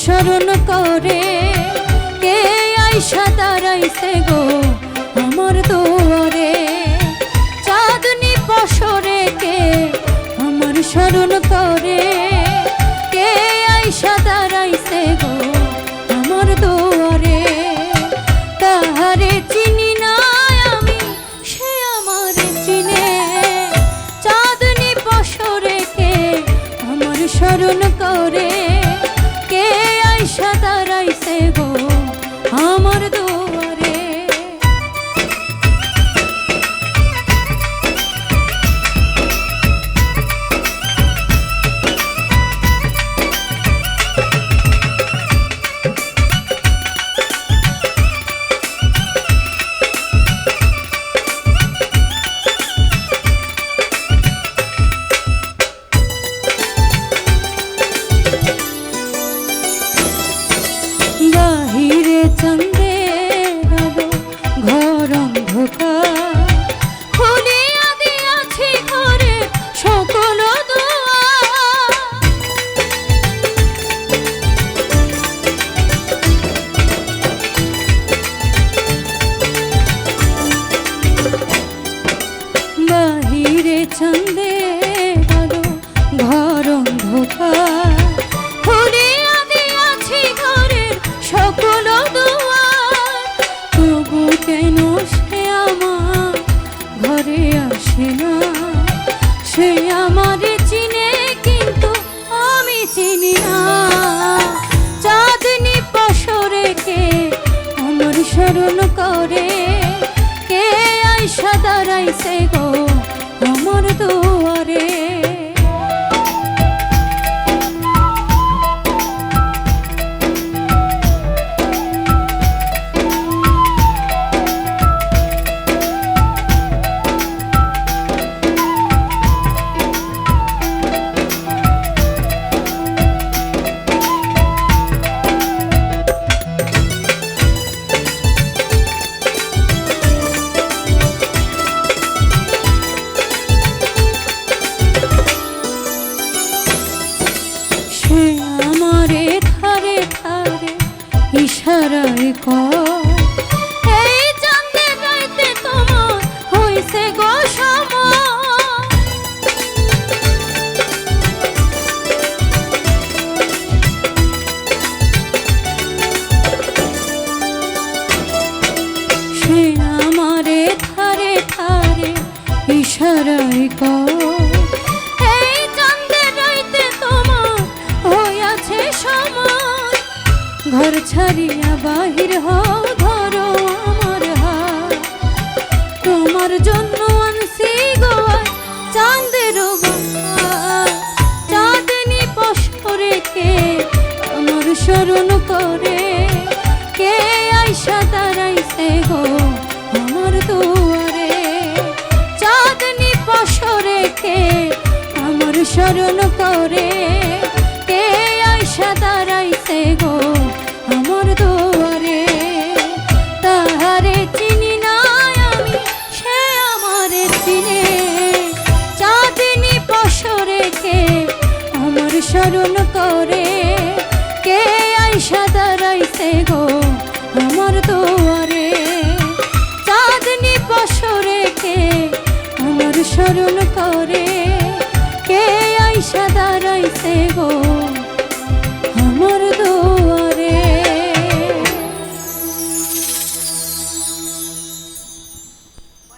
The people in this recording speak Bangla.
স্মরণ করে কে আইসা দাঁড়াইছে গো আমার দুয়ারে। চাঁদনি বছরে কে আমার স্মরণ করে কে আইসা দাঁড়াইছে গো আমার দুয়ারে। তাহারে চিনি না আমি সে আমার চিনে, চাঁদনি বছরে কে আমার স্মরণ করে কে আইসা দাঁড়াইছে গো আমার দুয়ারে। বাহিরে চাঁদের আলো ঘর অন্ধকার, খুলিয়া দিয়াছি ঘরে সকল দুয়ার। বাহিরে চাঁদের আলো ঘর অন্ধকার, খুলিয়া দিয়াছি ঘরের সকল দুয়ার। তবু কেন সে আমার ঘরে আসে না, সে আমারে চিনে কিন্তু আমি চিনি না। চাঁদনি বছরে কে আমার স্মরণ করে কে আইসা দাঁড়াইছে গো আমার দুয়ারে। সে আমারে ধারে ধারে ইশারায় কয়, এই চাঁদের রাইতে তোমার হইছে গো সময়। সে আমারে ধারে ধারে ইশারায় কয়, ঘর ছাড়িয়া বাহির হও ধরো আমার হাত। তোমার জন্য আনছি গোয়ায় চাঁদের বাহার। চাঁদনি বছরে কে আমার স্মরণ করে কে আইসা দাঁড়াইছে গো আমার দুয়ারে। চাঁদনি বছরে কে আমার স্মরণ করে কে আইসা দাঁড়াইছে গো আমার দুয়ারে। তাহারে চিনি না আমি সে আমারে চিনে, চাঁদনি বছরে কে আমার স্মরণ করে কে আইসা দাঁড়াইছে গো আমার দুয়ারে। চাঁদনি বছরে কে আমার স্মরণ করে কে আইসা দাঁড়াইছে গো আমার